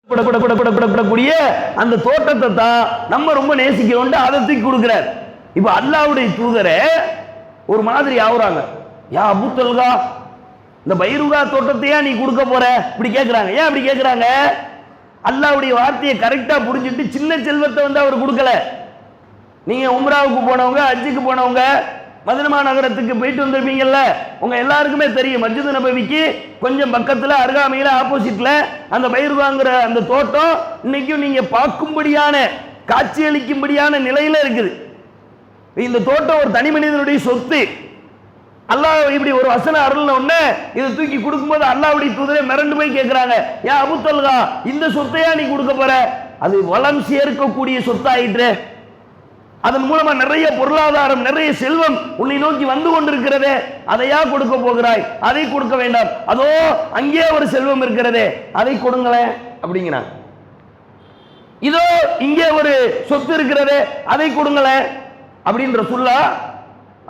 கூடிய அந்த தோட்டத்தை தான் நம்ம ரொம்ப நேசிக்கிறோம், அதை தூக்கி கொடுக்கிறார். இப்ப அல்லாஹ்வுடைய தூதரை ஒரு மாதிரி ஆகுறாங்க. யா அபூ தல்ஹா, இந்த பைருகா தோட்டத்தையா நீ கொடுக்க போற இப்படி கேட்கிறாங்க. ஏன் அப்படி கேட்கிறாங்க? அல்லாஹ்வுடைய வார்த்தையை கரெக்டா புரிஞ்சுட்டு சின்ன செல்வத்தை அவர் கொடுக்கல. நீங்க உம்ராவுக்கு போனவங்க, ஹஜ்ஜுக்கு போனவங்க, மதீனா நகரத்துக்கு போயிட்டு வந்திருப்பீங்கல்ல, உங்க எல்லாருக்குமே தெரியும் மஸ்ஜித் நபவிக்கு கொஞ்சம் பக்கத்துல அருகாமையில ஆப்போசிட்ல அந்த பைருகாங்கிற அந்த தோட்டம் இன்னைக்கும் நீங்க பார்க்கும்படியான காட்சியளிக்கும்படியான நிலையில இருக்குது. இந்த தோட்டம் ஒரு தனி மனிதனுடைய சொத்து. அல்லாஹ் இப்படி ஒரு வசனம் அருள்ன உடனே இதை தூக்கி கொடுக்கும்போது அல்லாஹ்வுடைய தூதரே மிரண்டு போய் கேட்கிறாங்க, ஏன் அபூ தல்ஹா இந்த சொத்தையா நீ கொடுக்க போற? அது வளம் சேர்க்கக்கூடிய சொத்தாயிற்று, அதன் மூலமா நிறைய பொருளாதாரம், நிறைய செல்வம் உன்னை நோக்கி வந்து கொண்டிருக்கிறதே, அதையா கொடுக்க போகிறாய்? அதை கொடுக்க வேண்டாம், அதோ அங்கே ஒரு செல்வம் இருக்கிறதே, அதை கொடுங்களேன் அப்படிங்கிறாங்க. இதோ இங்கே ஒரு சொத்து இருக்கிறதே, அதை கொடுங்களேன் அப்படின்ற சொல்லா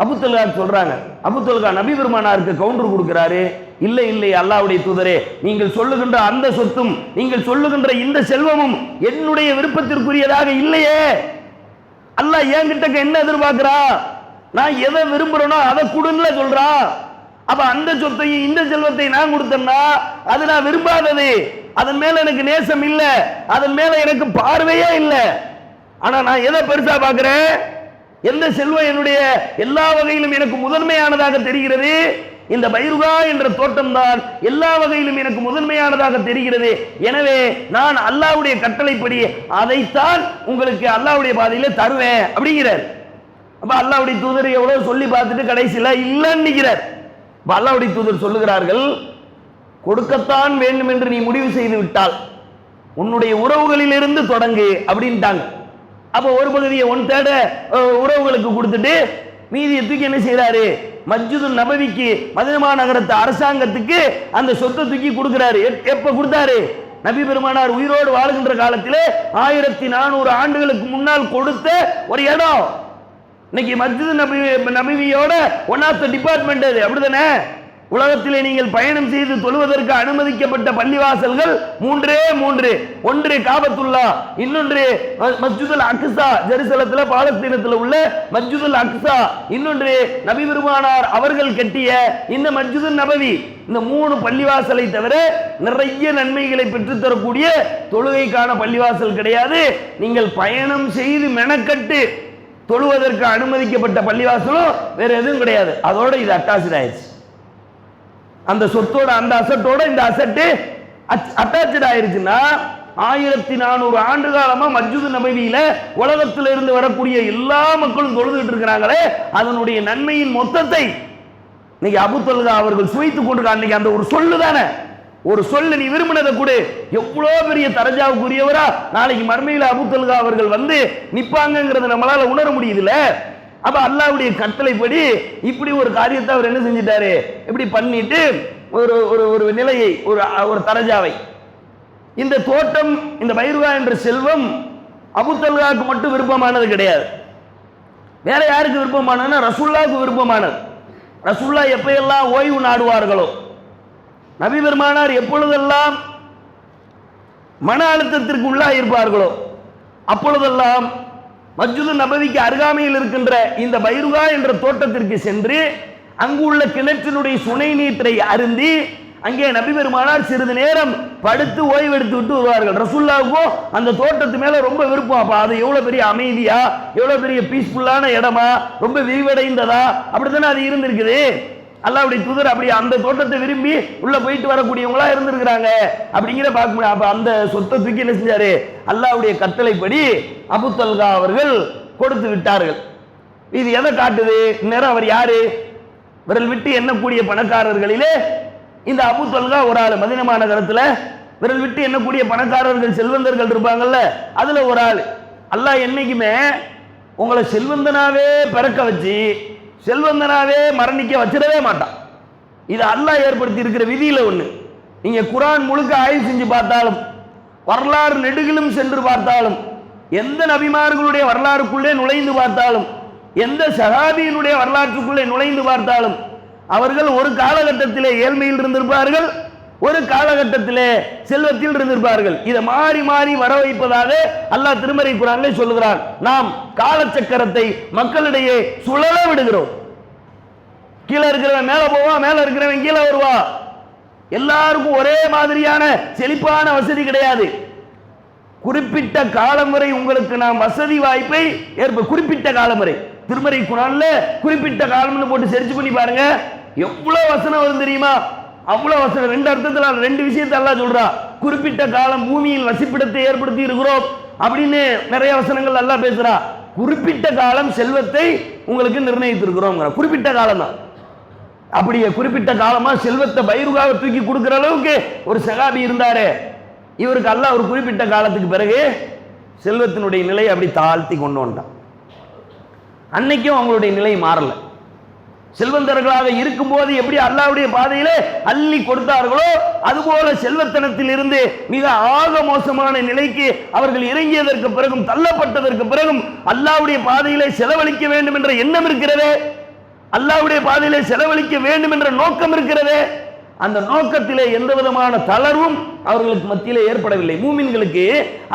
அபூ தல்ஹா சொல்றாங்க. அபூ தல்ஹா நபி பெருமானாருக்கு கவுண்டர் கொடுக்கிறாரு. இல்லை இல்லை அல்லாஹ்வுடைய தூதரே, நீங்கள் சொல்லுகின்ற அந்த சொத்தும் நீங்கள் சொல்லுகின்ற இந்த செல்வமும் என்னுடைய விருப்பத்திற்குரியதாக இல்லையே. அல்லாஹ் என்கிட்ட என்ன எதிர்பார்க்கிறா? நான் எதை விரும்புறேனோ அதை கொடுன்னு சொல்றான். அப்ப அந்த சொத்தையும் இந்த செல்வத்தை நான் கொடுத்தேன்னா அது நான் விரும்பாதது, அதன் மேல எனக்கு நேசம் இல்ல, அதன் மேல எனக்கு பார்வையே இல்லை. ஆனா நான் எதை பெருசா பார்க்கிறேன்? எந்த செல்வம் என்னுடைய எல்லா வகையிலும் எனக்கு முதன்மையானதாக தெரிகிறது? இந்த பைருகா என்ற தோட்டம் தான் எல்லா வகையிலும் எனக்கு முதன்மையானதாக தெரிகிறது. எனவே நான் அல்லாஹ்வுடைய கட்டளைப்படி அதைத்தான் உங்களுக்கு அல்லாஹ்வுடைய பாதையில தருவேன் அப்படிங்கிறார். அப்ப அல்லாஹ்வுடைய தூதர் எவ்வளவு சொல்லி பார்த்துட்டு கடைசியில இல்லைன்னு நிற்கிறார். அல்லாஹ்வுடைய தூதர் சொல்லுகிறார்கள், கொடுக்கத்தான் வேண்டும் என்று நீ முடிவு செய்து விட்டால் உன்னுடைய உறவுகளிலிருந்து தொடங்கு அப்படின்ட்டாங்க. அப்ப ஒரு பகுதியை 1/3 உறவுகளுக்கு கொடுத்துட்டு மீதியை தூக்கி என்ன செய்யறாரு? மஸ்ஜிது நபவிக்கு, மதீனா நகரத்து அரசாங்கத்துக்கு அந்த சொத்தை தூக்கி கொடுக்கிறாரு. எப்ப கொடுத்தாரு? நபி பெருமானார் உயிரோடு வாழ்கின்ற காலத்திலே 1400 ஆண்டுகளுக்கு முன்னால் கொடுத்த ஒரு இடம். இன்னைக்கு மஸ்ஜிது நபவியோட ஒன் ஆஃப் த டிபார்ட்மெண்ட் அது, அப்படிதானே? உலகத்திலே நீங்கள் பயணம் செய்து தொழுவதற்கு அனுமதிக்கப்பட்ட பள்ளிவாசல்கள் 3 ஒன்று காபத்துல்லா, இன்னொன்று மஸ்ஜிதுல் அக்ஸா ஜெருசலத்துல பாலஸ்தீனத்தில் உள்ள மஸ்ஜிதுல் அக்ஸா, இன்னொன்று நபி பெருமானார் அவர்கள் கட்டிய இந்த மஸ்ஜிதுல் நபவி. இந்த 3 பள்ளிவாசலை தவிர நிறைய நன்மைகளை பெற்றுத்தரக்கூடிய தொழுகைக்கான பள்ளிவாசல் கிடையாது. நீங்கள் பயணம் செய்து மெனக்கட்டு தொழுவதற்கு அனுமதிக்கப்பட்ட பள்ளிவாசலும் வேற எதுவும் கிடையாது. அதோட இது அட்டாச் ஆயிடுச்சு. அந்த சொத்தோட அந்த அசட்டோட இந்த அசட்டு அட்டாச் ஆயிருச்சுன்னா 1400 ஆண்டு காலமா மஸ்ஜிது நபவியில உலகத்தில் இருந்து வரக்கூடிய எல்லா மக்களும் தொழுதுட்டு இருக்கிறாங்களே, அதனுடைய நன்மையின் மொத்தத்தை இன்னைக்கு அபூ தல்ஹா அவர்கள் சுவைத்துக் கொண்டிருக்காங்க. அன்னைக்கு அந்த ஒரு சொல்லு தானே, ஒரு சொல்லு, நீ விரும்பினதை கூட எவ்வளவு பெரிய தரஜாவுக்குரியவரா நாளைக்கு மர்மையில அபூ தல்ஹா அவர்கள் வந்து நிப்பாங்கிறத நம்மளால உணர முடியுதுல்ல. அப்ப அல்லாஹ்வுடைய கட்டளைப்படி இப்படி ஒரு காரியத்தை அவர் என்ன செஞ்சிட்டாரு? இப்படி பண்ணிட்டு ஒரு ஒரு நிலையை, ஒரு தரஜாவை, இந்த தோட்டம், இந்த பைருகா என்ற செல்வம் அபூ தல்ஹாவுக்கு மட்டும் விருப்பமானது கிடையாது. வேற யாருக்கு விருப்பமானதுன்னா ரசூலுல்லாஹ்வுக்கு விருப்பமானது. ரசூலுல்லாஹ் எப்பெல்லாம் ஓய்வு நாடுவார்களோ, நபி பெருமானார் எப்பொழுதெல்லாம் மன அழுத்தத்திற்கு உள்ளா இருப்பார்களோ அப்பொழுதெல்லாம் மஸ்ஜிது நபவிக்கு அருகாமையில் இருக்கின்ற இந்த பைருகா என்ற தோட்டத்திற்கு சென்று அங்கு உள்ள கிணற்றினுடைய சுனை நீற்றை அருந்தி அங்கே நபி பெருமானார் சிறிது நேரம் படுத்து ஓய்வெடுத்து விட்டு வருவார்கள். ரசூலுல்லாஹ்வுக்கும் அந்த தோட்டத்து மேல ரொம்ப விருப்பம். அப்ப அது எவ்வளவு பெரிய அமைதியா, எவ்வளவு பெரிய பீஸ்ஃபுல்லான இடமா, ரொம்ப விரிவடைந்ததா, அப்படித்தானே அது இருந்திருக்குது. அல்லாஹ்வுடைய தூதர் அப்படி அந்த தோட்டத்தை விரும்பி உள்ள போயிட்டு வரக்கூடியவங்களா இருந்திருக்கிறாங்க அப்படிங்கிற பார்க்க முடியும். அப்ப அந்த சொத்தை தூக்கி என்ன செஞ்சாரு? அல்லாஹ்வுடைய கட்டளைப்படி அபூ தல்ஹா அவர்கள் கொடுத்து விட்டார்கள். இது எதை காட்டுது? நேரம் அவர் யாரு? விரல் விட்டு எண்ணக்கூடிய பணக்காரர்களிலே இந்த அபூ தல்ஹா ஒரு ஆள். மதீனா நகரத்துல விரல் விட்டு எண்ணக்கூடிய பணக்காரர்கள், செல்வந்தர்கள் இருப்பாங்கல்ல, அதுல ஒரு ஆள். அல்லாஹ் என்னைக்குமே உங்களை செல்வந்தனாவே பிறக்க வச்சு செல்வந்தனாவே மரணிக்க வச்சிடவே மாட்டான். இது அல்லாஹ் ஏற்படுத்தி இருக்கிற விதியில ஒண்ணு. நீங்க குர்ஆன் முழுக்க ஆய்வு செஞ்சு பார்த்தாலும், வரலாறு நெடுகிலும் சென்று பார்த்தாலும், எந்த நபிமார்களுடைய வரலாறுக்குள்ளே நுழைந்து பார்த்தாலும், எந்த சஹாபியினுடைய வரலாற்றுக்குள்ளே நுழைந்து பார்த்தாலும், அவர்கள் ஒரு காலகட்டத்திலே ஏழ்மையில் இருந்திருப்பார்கள், ஒரு காலகட்டத்திலே செல்வத்தில் இருந்திருப்பார்கள். இதை மாறி மாறி வர வைப்பதாக அல்லாஹ் திருமறை குர்ஆனிலே சொல்லுகிறான். நாம் காலச்சக்கரத்தை மக்களிடையே சுழல விடுகிறோம். கீழே இருக்கிறவன் மேல போவான், மேல இருக்கிறவன் கீழே வருவா. எல்லாருக்கும் ஒரே மாதிரியான செழிப்பான வசதி கிடையாது. குறிப்பிட்ட காலம் வரை உங்களுக்கு நாம் வசதி வாய்ப்பை குறிப்பிட்ட காலம் வரை திருமறை குர்ஆன்ல குறிப்பிட்ட காலம்னு போட்டு சர்ச் பண்ணி பாருங்க, எவ்வளவு வசனம் வரும் தெரியுமா? அவ்வளவு வசனம். ரெண்டு அர்த்தத்துல ரெண்டு விஷயத்தை அல்லாஹ் சொல்றான். குறிப்பிட்ட காலம் பூமியில் வசிப்பிடத்தை ஏற்படுத்தி இருக்கிறோம் அப்படின்னு நிறைய வசனங்கள் அல்லாஹ் பேசுறான். குறிப்பிட்ட காலம் செல்வத்தை உங்களுக்கு நிர்ணயித்திருக்கிறோம். குறிப்பிட்ட காலம் தான். அப்படியே குறிப்பிட்ட காலமா செல்வத்தை பைருகாவை தூக்கி கொடுக்கிற அளவுக்கு ஒரு சகாபி இருந்தாரு. இவருக்கு அல்லாஹ் ஒரு குறிப்பிட்ட காலத்துக்கு பிறகு செல்வத்தினுடைய நிலையை அப்படி தாழ்த்தி கொண்டு வந்தான். அன்னைக்கும் அவங்களுடைய நிலை மாறல. செல்வந்தர்களாக இருக்கும் போது எப்படி அல்லாஹ்வுடைய பாதையிலே அள்ளி கொடுத்தார்களோ அதுபோல செல்வத்தனத்தில் இருந்து மிக ஆக மோசமான நிலைக்கு அவர்கள் இறங்கியதற்கு பிறகும் தள்ளப்பட்டதற்கு பிறகும் அல்லாஹ்வுடைய பாதையிலே செலவழிக்க வேண்டும் என்ற எண்ணம் இருக்கிறதே, அல்லாஹ்வுடைய பாதையிலே செலவழிக்க வேண்டும் என்ற நோக்கம் இருக்கிறதே, அந்த நோக்கத்திலே எந்த விதமான தளர்வும் அவர்களுக்கு மத்தியிலே ஏற்படவில்லை. மூமின்களுக்கு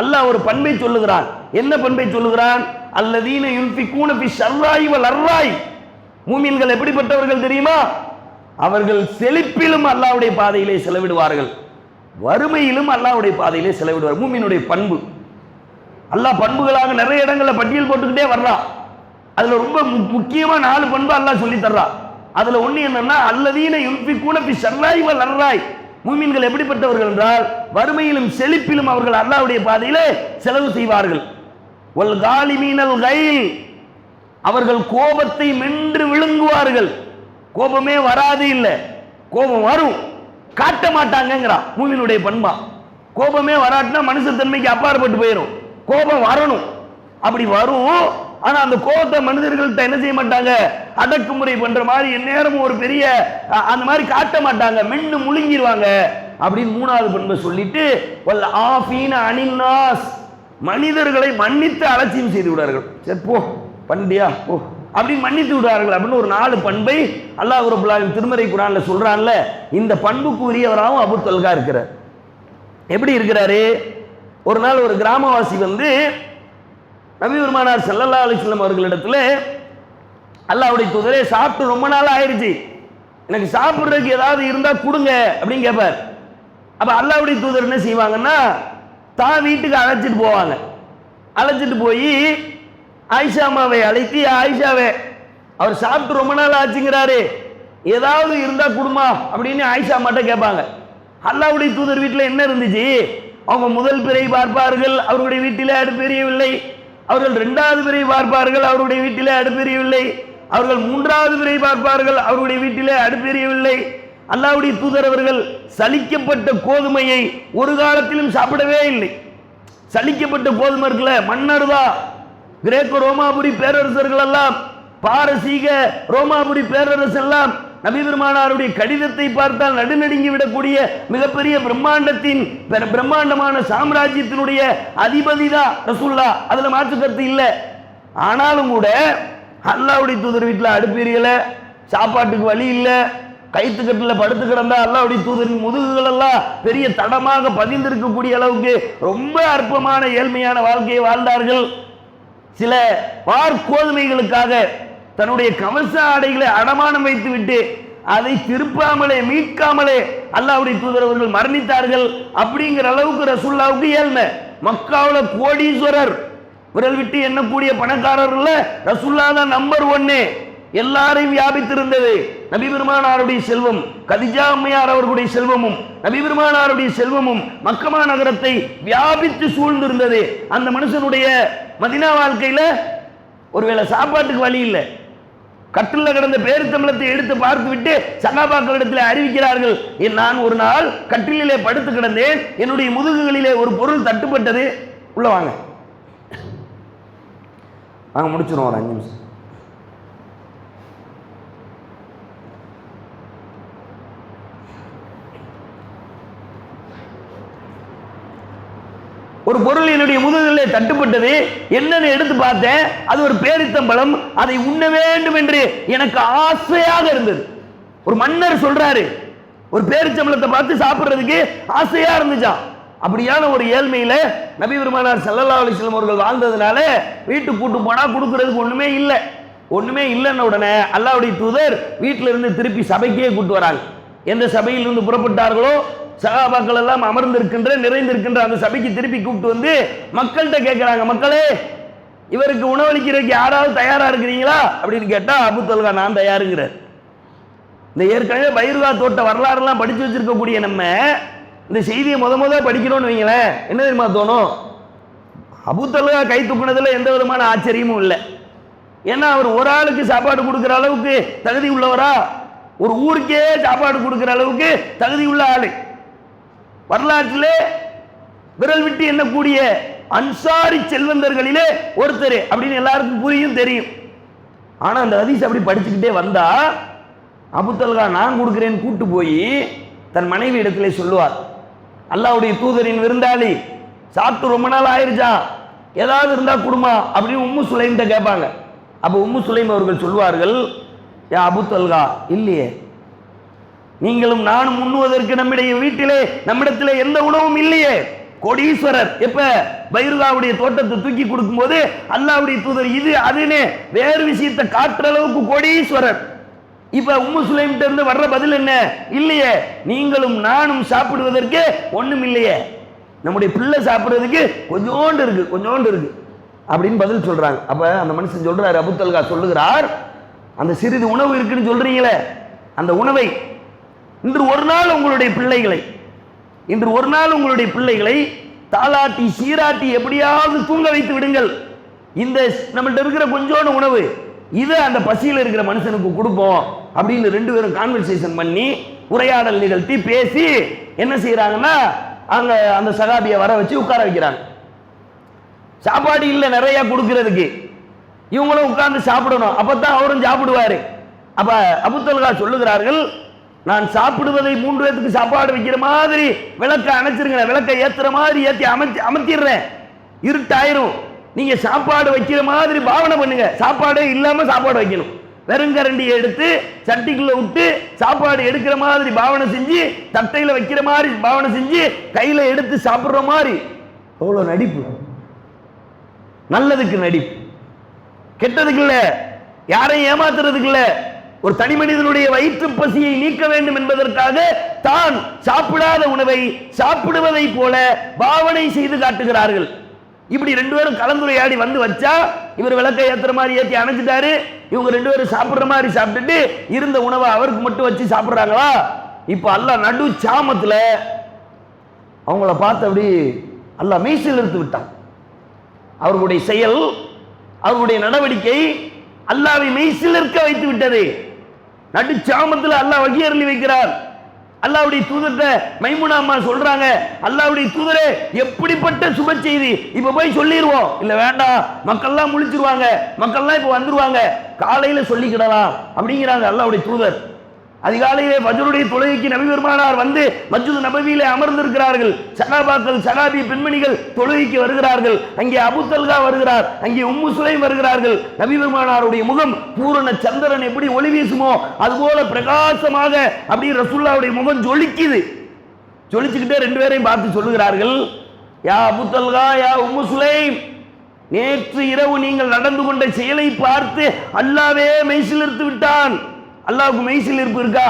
அல்லாஹ் ஒரு பண்பை சொல்லுகிறான். என்ன பண்பை சொல்லுகிறான்? அல்லதீன யுன்ஃபிகூன ஃபி ஷர்ராய் வல் அர்ராய். மூமின்கள் எப்படிப்பட்டவர்கள் தெரியுமா? அவர்கள் செழிப்பிலும் அல்லாஹ்வுடைய பாதையிலே செலவிடுவார்கள், வறுமையிலும் அல்லாஹ்வுடைய பாதையிலே செலவிடுவார். மூமினுடைய பண்பு அல்லாஹ் பண்புகளாக நிறைய இடங்களில் பட்டியல் போட்டுக்கிட்டே வர்றான். அதுல ரொம்ப முக்கியமா 4 பண்பு அல்லாஹ் சொல்லி தர்றான். அதுல ஒண்ணு என்னன்னா அல்லதீன யுன்ஃபிகூன ஃபி ஷர்ராய் வல் அர்ராய். மூமின்கள் எப்படிப்பட்டவர்கள் என்றால் வறுமையிலும் செழிப்பிலும் அவர்கள் அல்லாஹ்வுடைய பாதையிலே செலவு செய்வார்கள். வல் காலிமீனல் கைல். அவர்கள் கோபத்தை மென்று விழுங்குவார்கள். கோபமே வராது இல்ல, கோபம் வரும், காட்ட மாட்டாங்கிறான். மூமினுடைய பண்பா கோபமே வராட்டினா மனுஷத்தன்மைக்கு அப்பாற்பட்டு போயிடும். கோபம் வரணும், அப்படி வரும். ஆனா அந்த கோபத்தை மனிதர்கள்ட்ட என்ன செய்ய மாட்டாங்க, அடக்குமுறை பண்ற மாதிரி எந்நேரமும் ஒரு பெரிய அந்த மாதிரி காட்ட மாட்டாங்க, மென்னு முழுங்கிடுவாங்க அப்படின்னு 3வது பண்பை சொல்லிட்டு வல் ஆஃபீன அனின் நாஸ். மனிதர்களை மன்னித்து அலட்சியம் செய்து விடுவார்கள். சரி போ பண்ணியா போ அப்படின்னு மன்னித்து விடுவார்கள் அப்படின்னு ஒரு 4 பண்பை அல்லாஹ் ரப்பல் ஆலமீன் திருமறை குர்ஆன்ல சொல்றான்ல. இந்த பண்புக்கு உரியவராகவும் அபூ தல்கா இருக்கிறார். எப்படி இருக்கிறாரு? ஒரு நாள் ஒரு கிராமவாசி வந்து நபி பெருமானார் ஸல்லல்லாஹு அலைஹி வஸல்லம் அவர்களிடத்துல அல்லாஹ்வுடைய தூதரே சாப்பிட்டு ரொம்ப நாள் ஆயிடுச்சு, எனக்கு சாப்பிட்றதுக்கு ஏதாவது இருந்தா கொடுங்க அப்படின்னு கேட்பார். அப்ப அல்லாஹ்வுடைய தூதர் என்ன செய்வாங்கன்னா தான் வீட்டுக்கு அழைச்சிட்டு போவாங்க. அழைச்சிட்டு போய் ஆயிஷா அம்மாவை அழைத்து, ஆயிஷாவே அவர் சாப்பிட்டு ரொம்ப நாள் ஆச்சுங்கிறாரு, ஏதாவது இருந்தா கொடுமா அப்படின்னு ஆயிஷா அம்மாட்ட கேட்பாங்க. அல்லாஹ்வுடைய தூதர் வீட்டில் என்ன இருந்துச்சு? அவங்க முதல் பிறை பார்ப்பார்கள், அவருடைய வீட்டிலே அடுப்பு எரியவில்லை. அவர்கள் 2வது பிறை பார்ப்பார்கள், அவருடைய வீட்டிலே அடுப்பு எரியவில்லை. அவர்கள் 3வது பிறை பார்ப்பார்கள், அவருடைய வீட்டிலே அடுப்பு எரியவில்லை. அல்லாஹ்வுடைய தூதர் அவர்கள் சலிக்கப்பட்ட கோதுமையை ஒரு காலத்திலும் சாப்பிடவே இல்லை. சலிக்கப்பட்ட கோதுமை இருக்குல்ல, மன்னர்தா கிரேக்க ரோமாபுரி பேரரசர்கள் எல்லாம், பாரசீக ரோமாபுரி பேரரசு எல்லாம் நபி பெருமானாருடைய கடிதத்தை பார்த்தால் நடுநடுங்கி விடக்கூடிய மிகப்பெரிய பிரம்மாண்டமான சாம்ராஜ்யத்தினுடைய அதிபதி தான் ரசூலுல்லாஹ், அதுல மாற்று கருத்து இல்லை. ஆனாலும் கூட அல்லாஹ்வுடைய தூதர் வீட்டில் அடுப்பு எரியல, சாப்பாட்டுக்கு வழி இல்லை, கைத்துக்கட்டில் படுத்து கிடந்தா அல்லாஹ்வுடைய தூதரின் முதுகுகள் எல்லாம் பெரிய தடமாக பதிந்திருக்கக்கூடிய அளவுக்கு ரொம்ப அற்பமான ஏழ்மையான வாழ்க்கையை வாழ்ந்தார்கள். சில வார்கோதுமைகளுக்காக தன்னுடைய கவச ஆடைகளை அடமானம் வைத்துவிட்டு அதை திருப்பாமலே மீட்காமலே அல்லாஹ்வுடைய தூதர் அவர்கள் மரணித்தார்கள். அப்படிங்கிற அளவுக்கு ரசூலுல்லாஹ்வுக்கு ஏழ்மை. மக்காவுல கோடீஸ்வரர், விரல் விட்டு எண்ணக்கூடிய பணக்காரர்ல ரசூலுல்லாஹ் தான் நம்பர் 1. எல்லாரையும் வியாபித்திருந்தது. நபி பெருமானாருடைய செல்வம், கதிஜா அம்மையார் அவர்களுடைய செல்வமும் நபி பெருமானாருடைய செல்வமும் மக்கமா நகரத்தை வியாபித்து சூழ்ந்திருந்தது. அந்த மனுஷனுடைய மதீனா வாழ்க்கையில ஒருவேளை சாப்பாட்டுக்கு வழி இல்லை, கட்டில கிடந்த பேரித்தம்பளத்தை எடுத்து பார்த்து விட்டு சகாபாக்களிடத்தில் அறிவிக்கிறார்கள், நான் ஒரு நாள் கட்டிலே படுத்து கிடந்தேன், என்னுடைய முதுகுகளிலே ஒரு பொருள் தட்டுப்பட்டது. உள்ள வாங்க, வாங்க முடிச்சிடும் ஒரு 5 நிமிஷம். ஒரு பொருள் என்னுடைய முதுகிலே தட்டுப்பட்டது, என்னன்னு எடுத்து பார்த்தேன், அது ஒரு பேரித்தம்பழம், அதை உண்ண வேண்டும் என்று எனக்கு ஆசையாக இருந்தது. ஒரு மன்னர் சொல்றாரு, ஒரு பேரிச்சம்பளத்தை பார்த்து சாப்பிடுறதுக்கு ஆசையா இருந்துச்சான். அப்படியான ஒரு ஏழ்மையில நபி பெருமானார் ஸல்லல்லாஹு அலைஹி வஸல்லம் அவர்கள் வாழ்ந்ததுனால வீட்டுக்கு கூட்டு போனா கொடுக்கறதுக்கு ஒண்ணுமே இல்லை. ஒண்ணுமே இல்லைன்ன உடனே அல்லாஹ்வுடைய தூதர் வீட்டில இருந்து திருப்பி சபைக்கே கூட்டு வராங்க. எந்த சபையில் இருந்து புறப்பட்டார்களோ சஹாபாக்கள் எல்லாம் அமர்ந்திருக்கின்ற நிறைந்திருக்கின்ற அந்த சபைக்கு திருப்பி கூப்பிட்டு வந்து மக்கள்கிட்ட கேட்கிறாங்க, மக்களே இவருக்கு உணவளிக்கிறதுக்கு யாராவது தயாரா இருக்கிறீங்களா அப்படின்னு கேட்டா அபூ தல்ஹா நான் தயாருங்கிறார். இந்த ஏற்கனவே பைருகா தோட்ட வரலாறுலாம் படிச்சு வச்சிருக்கக்கூடிய நம்ம இந்த செய்தியை முத படிக்கிறோம்னு வைங்களேன், என்ன தெரியுமா தோணும்? அபூ தல்ஹா கை தூக்குனதுல எந்த விதமான ஆச்சரியமும் இல்லை. ஏன்னா அவர் ஒரு ஆளுக்கு சாப்பாடு கொடுக்குற அளவுக்கு தகுதி உள்ளவரா? ஒரு ஊருக்கே சாப்பாடு கொடுக்குற அளவுக்கு தகுதி உள்ள ஆளு. வரலாற்றிலே விரல் விட்டு எண்ணக்கூடிய அன்சாரி செல்வந்தர்களிலே ஒருத்தர் அப்படின்னு எல்லாருக்கும் புரியும் தெரியும். ஆனா அந்த ஹதீஸ் அப்படி படிச்சுக்கிட்டே வந்தா அபூ தல்ஹா நான் கொடுக்கிறேன்னு கூட்டு போய் தன் மனைவி இடத்திலே சொல்லுவார், அல்லாஹ்வுடைய தூதரின் விருந்தாளி சாப்பிட்டு ரொம்ப நாள் ஆயிருச்சா, ஏதாவது இருந்தா கொடுமா அப்படின்னு உம்மு சுலைம்கிட்ட கேட்பாங்க. அப்போ உம்மு சுலைம் அவர்கள் சொல்வார்கள், யா அபூ தல்ஹா இல்லையே, நீங்களும் நானும் உண்ணுவதற்கு நம்முடைய வீட்டிலே நம்மிடத்திலே எந்த உணவும் இல்லையே. கோடீஸ்வரர் எப்ப பைருகாவுடைய தோட்டத்தை தூக்கி கொடுக்கும் போது அல்லாஹ்வுடைய தூதர் இது அதுன்னு வேறு விஷயத்தை காட்டுற அளவுக்கு கோடீஸ்வரர். இப்ப உம்மு சுலைம்கிட்ட இருந்து வர்ற பதில் என்ன? இல்லையே, நீங்களும் நானும் சாப்பிடுவதற்கு ஒண்ணும் இல்லையே, நம்முடைய பிள்ளை சாப்பிடுறதுக்கு கொஞ்சோண்டு இருக்கு அப்படின்னு பதில் சொல்றாங்க. அப்ப அந்த மனுஷன் சொல்றாரு, அபூ தல்ஹா சொல்லுகிறார், அந்த சிறிது உணவு இருக்குன்னு சொல்றீங்களே, அந்த உணவை இன்று ஒரு நாள் உங்களுடைய பிள்ளைகளை தாலாட்டி சீராட்டி எப்படியாவது தூங்க வைத்து விடுங்கள். இந்த நம்மள்ட்ட இருக்கிற கொஞ்சோண்டு உணவு இதை அந்த பசியில் இருக்கிற மனுஷனுக்கு கொடுப்போம் அப்படின்னு ரெண்டு பேரும் கான்வர்சேஷன் பண்ணி உரையாடல் நிகழ்த்தி பேசி என்ன செய்யறாங்கன்னா அங்க அந்த சகாபியை வர வச்சு உட்கார வைக்கிறாங்க. சாப்பாடு இல்லை நிறைய கொடுக்கறதுக்கு, இவங்களும் உட்கார்ந்து சாப்பிடணும், அப்பதான் அவரும் சாப்பிடுவாரு. அப்ப அபூ தல்ஹா சொல்லுகிறார்கள், நான் சாப்பிடுவதை 3 பேருக்கு சாப்பாடு வைக்கிற மாதிரி விளக்க அணைச்சிருங்க, விளக்கை ஏத்துற மாதிரி ஏற்றி அமர்த்திடுறேன், இருட்டாயிரும். நீங்க சாப்பாடு வைக்கிற மாதிரி பாவனை பண்ணுங்க, சாப்பாடே இல்லாம சாப்பாடு வைக்கணும், வெறுங்கரண்டியை எடுத்து சட்டிக்குள்ள விட்டு சாப்பாடு எடுக்கிற மாதிரி பாவனை செஞ்சு, தட்டையில வைக்கிற மாதிரி பாவனை செஞ்சு, கையில எடுத்து சாப்பிடுற மாதிரி. அவ்வளவு நடிப்பு, நல்லதுக்கு நடிப்பு, கெட்டதுக்கு இல்ல, யாரையும் ஏமாத்துறதுக்கு இல்ல. ஒரு தனி மனிதனுடைய வயிற்று பசியை நீக்க வேண்டும் என்பதற்காக தான் சாப்பிடாத உணவை சாப்பிடுவதை போல பாவனை செய்து காட்டுகிறார்கள். இப்படி ரெண்டு பேரும் கலந்துரையாடி வந்து வச்சா இவர் விளக்கை ஏத்துற மாதிரி ஏற்றி அணைச்சிட்டாரு, இவங்க ரெண்டு பேரும் சாப்பிடுற மாதிரி சாப்பிட்டுட்டு இருந்த உணவை அவருக்கு மட்டும் வச்சு சாப்பிடுறாங்களா. இப்ப அல்லாஹ் நடு சாமத்துல அவங்கள பார்த்து அப்படி அல்லாஹ் மெய்சில் எடுத்து விட்டான். அவர்களுடைய செயல், அவர்களுடைய நடவடிக்கை அல்லாஹ்வை மெய்சில் இருக்க வைத்து விட்டது. நடு சாமத்தில் அல்லாஹ் வகியர்லி வைக்கிறார். அல்லாஹ்வுடைய தூதர்ட்ட மைமுனா அம்மா சொல்றாங்க, அல்லாஹ்வுடைய தூதரே எப்படிப்பட்ட சுப செய்தி, இப்ப போய் சொல்லிடுவோம். இல்ல வேண்டாம், மக்கள்லாம் முழிச்சிருவாங்க, மக்கள்லாம் இப்ப வந்துருவாங்க, காலையில சொல்லிக்கிடலாம் அப்படிங்கிறாங்க அல்லாஹ்வுடைய தூதர். அதிகாலையிலே ஃபஜ்ருடைய தொழுகைக்கு நபி பெருமானார் வந்து மஸ்ஜித் நபவியிலே அமர்ந்திருக்கிறார்கள். சஹாபாக்கள் சஹாபி பெண்மணிகள் தொழுகைக்கு வருகிறார்கள். அங்கே அபூ தல்ஹா வருகிறார், அங்கே உம்மு சுலைம் வருகிறார்கள். நபி பெருமானாருடைய முகம் பூரண சந்திரன் எப்படி ஒளி வீசுமோ அதுபோல பிரகாசமாக அப்படி ரசூலுல்லாஹ்வுடைய முகம் ஜொலிக்குது. ஜொலிச்சுக்கிட்டே ரெண்டு பேரையும் பார்த்து சொல்லுகிறார்கள், யா அபூ தல்ஹா, யா உம்மு சுலைம், நேற்று இரவு நீங்கள் நடந்து கொண்ட செயலை பார்த்து அல்லாஹ்வே மெய்சிலிர்த்து விட்டான். அல்லாஹ்வுக்கு மெய்சில் இருப்பு இருக்கா?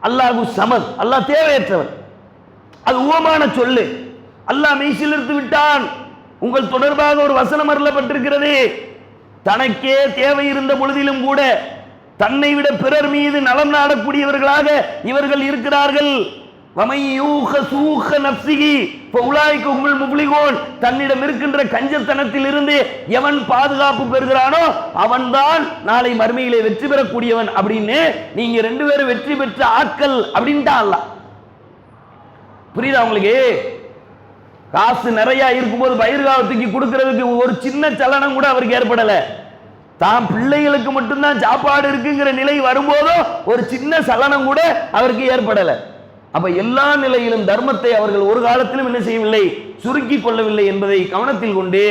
அல்லாஹ்வு சமத், அல்லாஹ் தேவையற்றவன், அது உவமான சொல்லு. அல்லாஹ் மெய்சில் இருந்து விட்டான். உங்கள் தொடர்பாக ஒரு வசனம் அருளப்பட்டிருக்கிறது, தனக்கே தேவை இருந்த பொழுதிலும் கூட தன்னை விட பிறர் மீது நலம் நாடக்கூடியவர்களாக இவர்கள் இருக்கிறார்கள். தன்னிடம் இருக்கின்ற கஞ்சத்தனத்தில் இருந்து எவன் பாதுகாப்பு பெறுகிறானோ அவன்தான் நாளை மறுமையிலே வெற்றி பெறக்கூடியவன் அப்படின்னு நீங்க ரெண்டு பேரும் வெற்றி பெற்ற ஆட்கள் அப்படின்ட்டா அல்லாஹ். புரியுதா உங்களுக்கு? காசு நிறைய இருக்கும்போது பயிர்காலத்துக்கு கொடுக்கிறதுக்கு ஒரு சின்ன சலனம் கூட அவருக்கு ஏற்படல. தான் பிள்ளைகளுக்கு மட்டும்தான் சாப்பாடு இருக்குங்கிற நிலை வரும்போதோ ஒரு சின்ன சலனம் கூட அவருக்கு ஏற்படல. அப்ப எல்லா நிலையிலும் தர்மத்தை அவர்கள் ஒரு காலத்திலும் என்ன செய்யவில்லை, சுருக்கி கொள்ளவில்லை என்பதை கவனத்தில் கொண்டு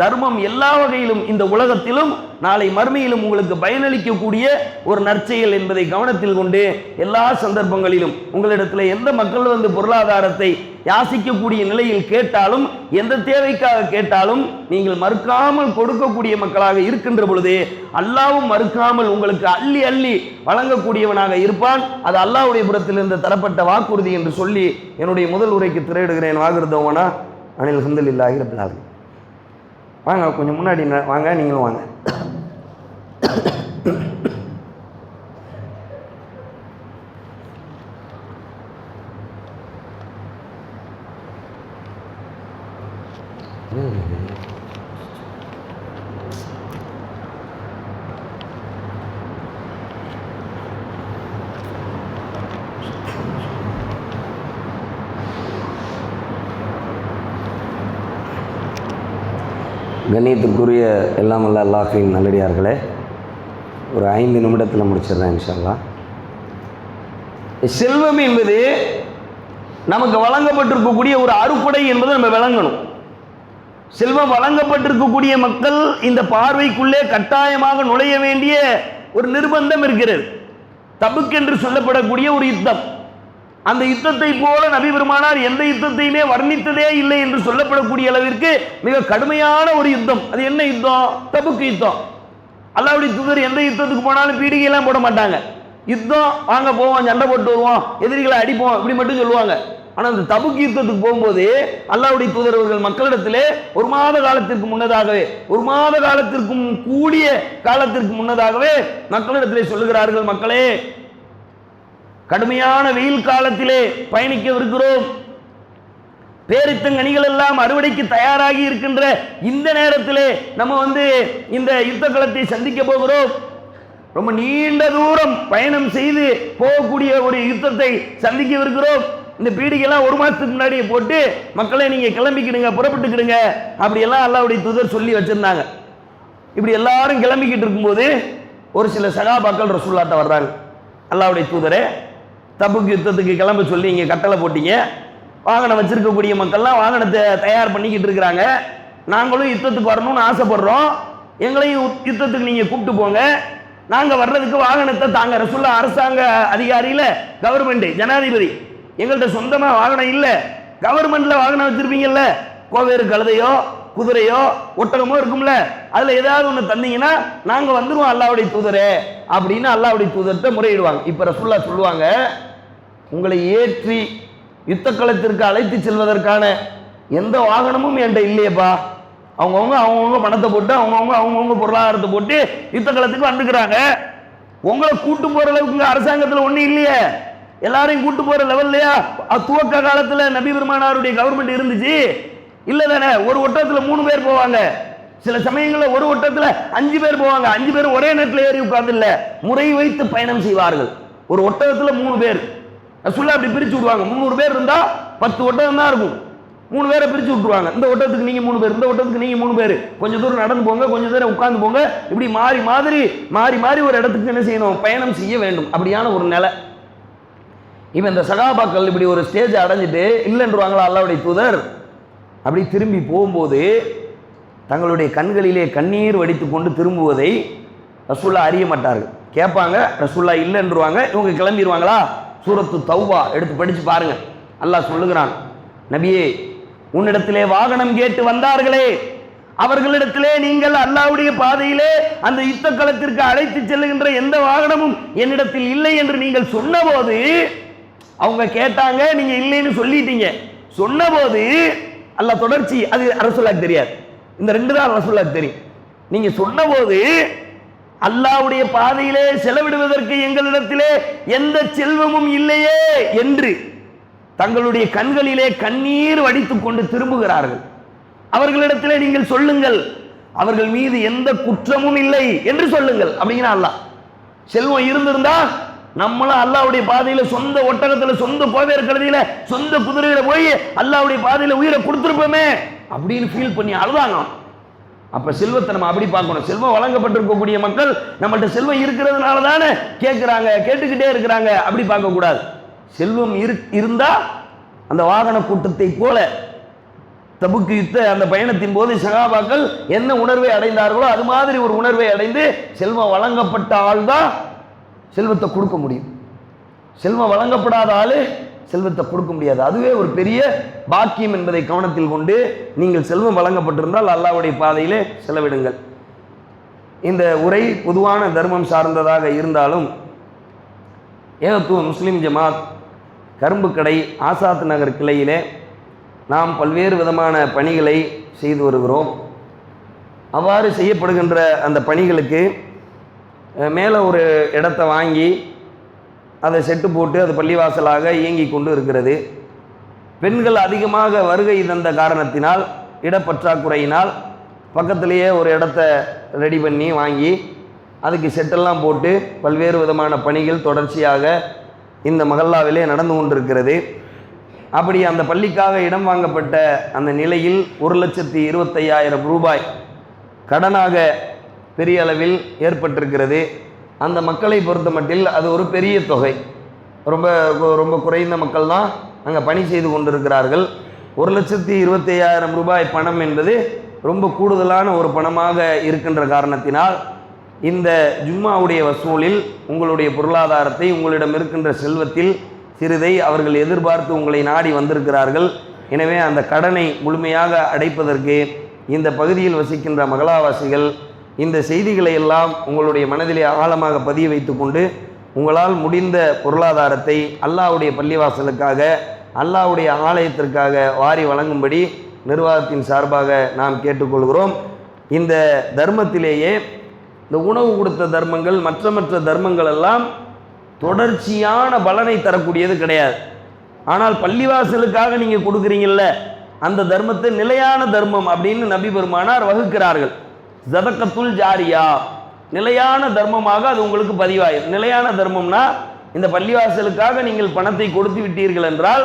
தர்மம் எல்லா வகையிலும் இந்த உலகத்திலும் நாளை மறுமையிலும் உங்களுக்கு பயனளிக்கக்கூடிய ஒரு நற்செயல் என்பதை கவனத்தில் கொண்டு எல்லா சந்தர்ப்பங்களிலும் உங்களிடத்தில் எந்த மக்கள் வந்து பொருளாதாரத்தை யாசிக்கக்கூடிய நிலையில் கேட்டாலும் எந்த தேவைக்காக கேட்டாலும் நீங்கள் மறுக்காமல் கொடுக்கக்கூடிய மக்களாக இருக்கின்ற பொழுது அல்லாவும் மறுக்காமல் உங்களுக்கு அள்ளி அள்ளி வழங்கக்கூடியவனாக இருப்பான். அது அல்லாஹ்வுடைய புறத்திலிருந்து தரப்பட்ட வாக்குறுதி என்று சொல்லி என்னுடைய முதல் உரைக்கு திரையிடுகிறேன். வாகிருதவனா அனில் ஹம்துலில்லாஹி ரப்பில் ஆலமீன். வாங்க கொஞ்சம் முன்னாடி வாங்க, நீங்களும் வாங்க. கண்ணியத்துக்குரிய எல்லாம் அல்ல அல்லாஹ்வின் நல்லடியார்களே, ஒரு 5 நிமிடத்தில் முடிச்சிடுறேன் இன்ஷா அல்லாஹ். செல்வம் என்பது நமக்கு வழங்கப்பட்டிருக்கக்கூடிய ஒரு அறுக்குடை என்பதை நம்ம விளங்கணும். செல்வம் வழங்கப்பட்டிருக்கக்கூடிய மக்கள் இந்த பார்வைக்குள்ளே கட்டாயமாக நுழைய வேண்டிய ஒரு நிர்பந்தம் இருக்கிறது. தபுக் என்று சொல்லப்படக்கூடிய ஒரு யுத்தம், அந்த யுத்தத்தை போல நபி பெருமானார் எந்த யுத்தத்தையுமே வர்ணித்ததே இல்லை என்று சொல்லப்படக்கூடிய அளவிற்கு மிக கடுமையான ஒரு யுத்தம். அது என்ன யுத்தம்? தபுக் யுத்தம். அல்லாஹ்வுடைய தூதர் எந்த யுத்தத்துக்கு போனாலும் பீடிகையெல்லாம் போட மாட்டாங்க. யுத்தம் வாங்க போவோம், சண்டை போட்டு வருவோம், எதிரிகளை அடிப்போம், இப்படி மட்டும் சொல்லுவாங்க. ஆனால் அந்த தபுக் யுத்தத்துக்கு போகும்போது அல்லாஹ்வுடைய தூதர் அவர்கள் மக்களிடத்திலே 1 மாத காலத்திற்கு முன்னதாகவே, 1 மாத காலத்திற்கும் கூடிய காலத்திற்கு முன்னதாகவே மக்களிடத்திலே சொல்லுகிறார்கள், மக்களே கடுமையான வெயில் காலத்திலே பயணிக்கவிருக்கிறோம், பேரித்தங்கனிகள் எல்லாம் அறுவடைக்கு தயாராகி இருக்கின்ற இந்த நேரத்திலே நம்ம இந்த யுத்த களத்தை சந்திக்க போகிறோம். ரொம்ப நீண்ட தூரம் பயணம் செய்து போகக்கூடிய ஒரு யுத்தத்தை சந்திக்கவிருக்கிறோம். இந்த பீடிகைலாம் 1 மாதத்துக்கு முன்னாடியே போட்டு மக்களை நீங்க கிளம்பிக்கிடுங்க, புறப்பட்டுக்கிடுங்க அப்படியெல்லாம் அல்லாஹ்வுடைய தூதர் சொல்லி வச்சிருந்தாங்க. இப்படி எல்லாரும் கிளம்பிக்கிட்டு இருக்கும்போது ஒரு சில சகாபாக்கள் ரசூலுல்லாஹ்ட்ட வர்றாங்க. அல்லாஹ்வுடைய தூதரே, தபுக் யுத்தத்துக்கு கிளம்ப சொல்லி இங்கே கட்டளை போட்டீங்க, வாகனம் வச்சிருக்கக்கூடிய மக்கள்லாம் வாகனத்தை தயார் பண்ணிக்கிட்டு இருக்கிறாங்க, நாங்களும் யுத்தத்துக்கு வரணும்னு ஆசைப்படுறோம், எங்களையும் யுத்தத்துக்கு நீங்கள் கூப்பிட்டு போங்க, நாங்கள் வர்றதுக்கு வாகனத்தை தாங்க. ரசூலுல்லாஹ் அரசாங்க அதிகாரியில் கவர்மெண்ட் ஜனாதிபதி, எங்கள்கிட்ட சொந்தமாக வாகனம் இல்லை, கவர்மெண்ட்டில் வாகனம் வச்சுருப்பீங்கல்ல, கோவேறு கழுதையோ குதிரையோ ஒட்டகமோ இருக்கும்ல, அதில் ஏதாவது ஒன்று தந்தீங்கன்னா நாங்கள் வந்துடுவோம் அல்லாஹ்வுடைய தூதரே அப்படின்னு அல்லாஹ்வுடைய தூதர்கிட்ட முறையிடுவாங்க. இப்போ ரசூலுல்லாஹ் சொல்லுவாங்க, உங்களை ஏற்றி யுத்த களத்திற்கு அழைத்து செல்வதற்கான எந்த வாகனமும் என்கிட்ட இல்லையப்பா. அவங்கவுங்க பணத்தை போட்டு அவங்கவுங்க பொருளாதாரத்தை போட்டு யுத்த களத்துக்கு வந்துக்கிறாங்க. உங்களை கூட்டு போற அளவுக்கு அரசாங்கத்தில் ஒன்றும் இல்லையே, எல்லாரையும் கூட்டு போற லெவல்லையா துவக்க காலத்தில் நபி பெருமானாருடைய கவர்மெண்ட் இருந்துச்சு இல்லை தானே? ஒரு ஒட்டத்தில் 3 பேர் போவாங்க, சில சமயங்களில் ஒரு ஒட்டத்தில் 5 பேர் போவாங்க. 5 பேர் ஒரே நேரத்தில் ஏறி உட்கார்ந்து இல்லை, முறை வைத்து பயணம் செய்வார்கள். ஒரு ஒட்டகத்தில் 3 பேர் ரசூலுல்லாஹ் அப்படி பிரிச்சு விடுவாங்க. 300 பேர் இருந்தால் 10 ஒட்டகம் தான் இருக்கும், 3 பேரை பிரிச்சு விட்டுருவாங்க. இந்த ஒட்டத்துக்கு நீங்க 3 பேர், இந்த ஒட்டத்துக்கு நீங்க 3 பேர், கொஞ்சம் தூரம் நடந்து போங்க, கொஞ்சம் தூரம் உட்கார்ந்து போங்க, இப்படி மாறி மாறி ஒரு இடத்துக்கு என்ன செய்யணும், பயணம் செய்ய வேண்டும். அப்படியான ஒரு நிலை. இப்போ இந்த சகாபாக்கள் இப்படி ஒரு ஸ்டேஜ் அடைஞ்சிட்டு இல்லைன்றுவாங்களா அல்லாஹ்வுடைய தூதர். அப்படி திரும்பி போகும்போது தங்களுடைய கண்களிலே கண்ணீர் வடித்து கொண்டு திரும்புவதை ரசூலுல்லாஹ் அறிய மாட்டார்கள். கேட்பாங்க, ரசூலுல்லாஹ் இல்லைன்றுவாங்க, இவங்க கிளம்பிடுவாங்களா? சூரத்து தௌபா எடுத்து படிச்சு பாருங்க. அல்லாஹ் சொல்லுகிறான், நபியே உன்னிடத்திலே வாகனம் கேட்டு வந்தார்களே, அவர்களிடத்திலே நீங்கள் அல்லாஹ்வுடைய பாதையிலே அந்த யுத்த களத்திற்கு அழைத்து செல்லுகின்ற எந்த வாகனமும் என்னிடத்தில் இல்லை என்று நீங்கள் சொன்னபோது, அவங்க கேட்டாங்க, நீங்க இல்லைன்னு சொல்லிட்டீங்க, சொன்னபோது அல்லாஹ் தொடர்ச்சி அது ரசூலுல்லாஹ்க்கு தெரியாது, இந்த 2 தான் ரசூலுல்லாஹ்க்கு தெரியும். நீங்க சொன்னபோது அல்லாஹ்வுடைய பாதையிலே செலவிடுவதற்கு எங்களிடத்திலே எந்த செல்வமும் இல்லையே என்று தங்களுடைய கண்களிலே கண்ணீர் வடித்துக் கொண்டு திரும்புகிறார்கள். அவர்களிடத்திலே நீங்கள் சொல்லுங்கள், அவர்கள் மீது எந்த குற்றமும் இல்லை என்று சொல்லுங்கள் அப்படிங்கிற அல்லாஹ். செல்வம் இருந்திருந்தா நம்மளும் அல்லாஹ்வுடைய பாதையில சொந்த ஒட்டகத்துல, சொந்த கோவேறு கழுதையில, சொந்த குதிரையில போய் அல்லாஹ்வுடைய பாதையில உயிரை கொடுத்துருப்போமே அப்படின்னு ஃபீல் பண்ணி அழுதாங்க. அப்ப செல்வத்தை நம்ம அப்படி பார்க்கணும். செல்வம் வழங்கப்பட்டிருக்கக்கூடிய மக்கள் நம்மள்ட்ட செல்வம் இருக்கிறதுனால தானே கேட்கிறாங்க, கேட்டுக்கிட்டே இருக்கிறாங்க, அப்படி பார்க்க கூடாது. செல்வம் இருந்தா அந்த வாகன கூட்டத்தை போல தபுக்கு யுத்த அந்த பயணத்தின் போது சகாபாக்கள் என்ன உணர்வை அடைந்தார்களோ அது மாதிரி ஒரு உணர்வை அடைந்து செல்வம் வழங்கப்பட்ட ஆள் தான் செல்வத்தை கொடுக்க முடியும். செல்வம் வழங்கப்படாத ஆளு செல்வத்தை கொடுக்க முடியாது. அதுவே ஒரு பெரிய பாக்கியம் என்பதை கவனத்தில் கொண்டு நீங்கள் செல்வம் வழங்கப்பட்டிருந்தால் அல்லாஹ்வுடைய பாதையிலே செலவிடுங்கள். இந்த உரை பொதுவான தர்மம் சார்ந்ததாக இருந்தாலும் ஏகத்துவ முஸ்லிம் ஜமாத் கரும்பு கடை ஆசாத் நகர் கிளையிலே நாம் பல்வேறு விதமான பணிகளை செய்து வருகிறோம். அவ்வாறு செய்யப்படுகின்ற அந்த பணிகளுக்கு மேலே ஒரு இடத்தை வாங்கி அதை செட்டு போட்டு அது பள்ளிவாசலாக இயங்கி கொண்டு இருக்கிறது. பெண்கள் அதிகமாக வருகை தந்த காரணத்தினால் இடப்பற்றாக்குறையினால் பக்கத்திலேயே ஒரு இடத்த ரெடி பண்ணி வாங்கி அதுக்கு செட்டெல்லாம் போட்டு பல்வேறு விதமான பணிகள் தொடர்ச்சியாக இந்த மஹல்லாவிலே நடந்து கொண்டிருக்கிறது. அப்படி அந்த பள்ளிக்காக இடம் வாங்கப்பட்ட அந்த நிலையில் 1,25,000 ரூபாய் கடனாக பெரிய அளவில் ஏற்பட்டிருக்கிறது. அந்த மக்களை பொறுத்த மட்டில் அது ஒரு பெரிய தொகை. ரொம்ப ரொம்ப குறைந்த மக்கள் தான் அங்கே பணி செய்து கொண்டிருக்கிறார்கள். 1,25,000 ரூபாய் பணம் என்பது ரொம்ப கூடுதலான ஒரு பணமாக இருக்கின்ற காரணத்தினால் இந்த ஜும்மாவுடைய வசூலில் உங்களுடைய பொருளாதாரத்தை உங்களிடம் இருக்கின்ற செல்வத்தில் சிறிதை அவர்கள் எதிர்பார்த்து உங்களை நாடி வந்திருக்கிறார்கள். எனவே அந்த கடனை முழுமையாக அடைப்பதற்கு இந்த பகுதியில் வசிக்கின்ற மகளாவாசிகள் இந்த செய்திகளை எல்லாம் உங்களுடைய மனதிலே ஆழமாக பதிய வைத்து கொண்டு உங்களால் முடிந்த பொருளாதாரத்தை அல்லாஹ்வுடைய பள்ளிவாசலுக்காக அல்லாஹ்வுடைய ஆலயத்திற்காக வாரி வழங்கும்படி நிர்வாகத்தின் சார்பாக நாம் கேட்டுக்கொள்கிறோம். இந்த தர்மத்திலேயே இந்த உணவு கொடுத்த தர்மங்கள் மற்ற தர்மங்கள் எல்லாம் தொடர்ச்சியான பலனை தரக்கூடியது கிடையாது. ஆனால் பள்ளிவாசலுக்காக நீங்கள் கொடுக்குறீங்கல்ல அந்த தர்மத்தை நிலையான தர்மம் அப்படின்னு நபி பெருமானார் வகுக்கிறார்கள். ஸதகத்துல் ஜாரியா, நிலையான தர்மமாக அது உங்களுக்கு பதிவாயிரும். நிலையான தர்மம்னா இந்த பள்ளிவாசலுக்காக நீங்கள் பணத்தை கொடுத்து விட்டீர்கள் என்றால்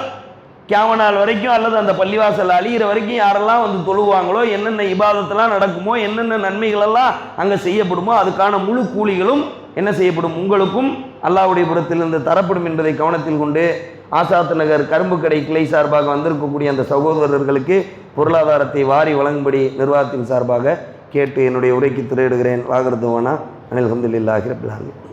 கியாமத் நாள் வரைக்கும் அல்லது அந்த பள்ளிவாசல் அழிகிற வரைக்கும் யாரெல்லாம் வந்து தொழுவாங்களோ என்னென்ன இபாதத்தெல்லாம் நடக்குமோ என்னென்ன நன்மைகளெல்லாம் அங்கே செய்யப்படுமோ அதுக்கான முழு கூலிகளும் என்ன செய்யப்படும், உங்களுக்கும் அல்லாஹ்வுடைய புறத்திலிருந்து தரப்படும் என்பதை கவனத்தில் கொண்டு ஆசாத் நகர் கரும்பு கடை கிளை சார்பாக வந்திருக்கக்கூடிய அந்த சகோதரர்களுக்கு பொருளாதாரத்தை வாரி வழங்கும்படி நிர்வாகத்தின் சார்பாக கேட்டு என்னுடைய உரைக்கு திரையிடுகிறேன். வாகரத்துவானா அனில் அல்ஹம்துலில்லாஹி ரப்பில் ஆலமீன்.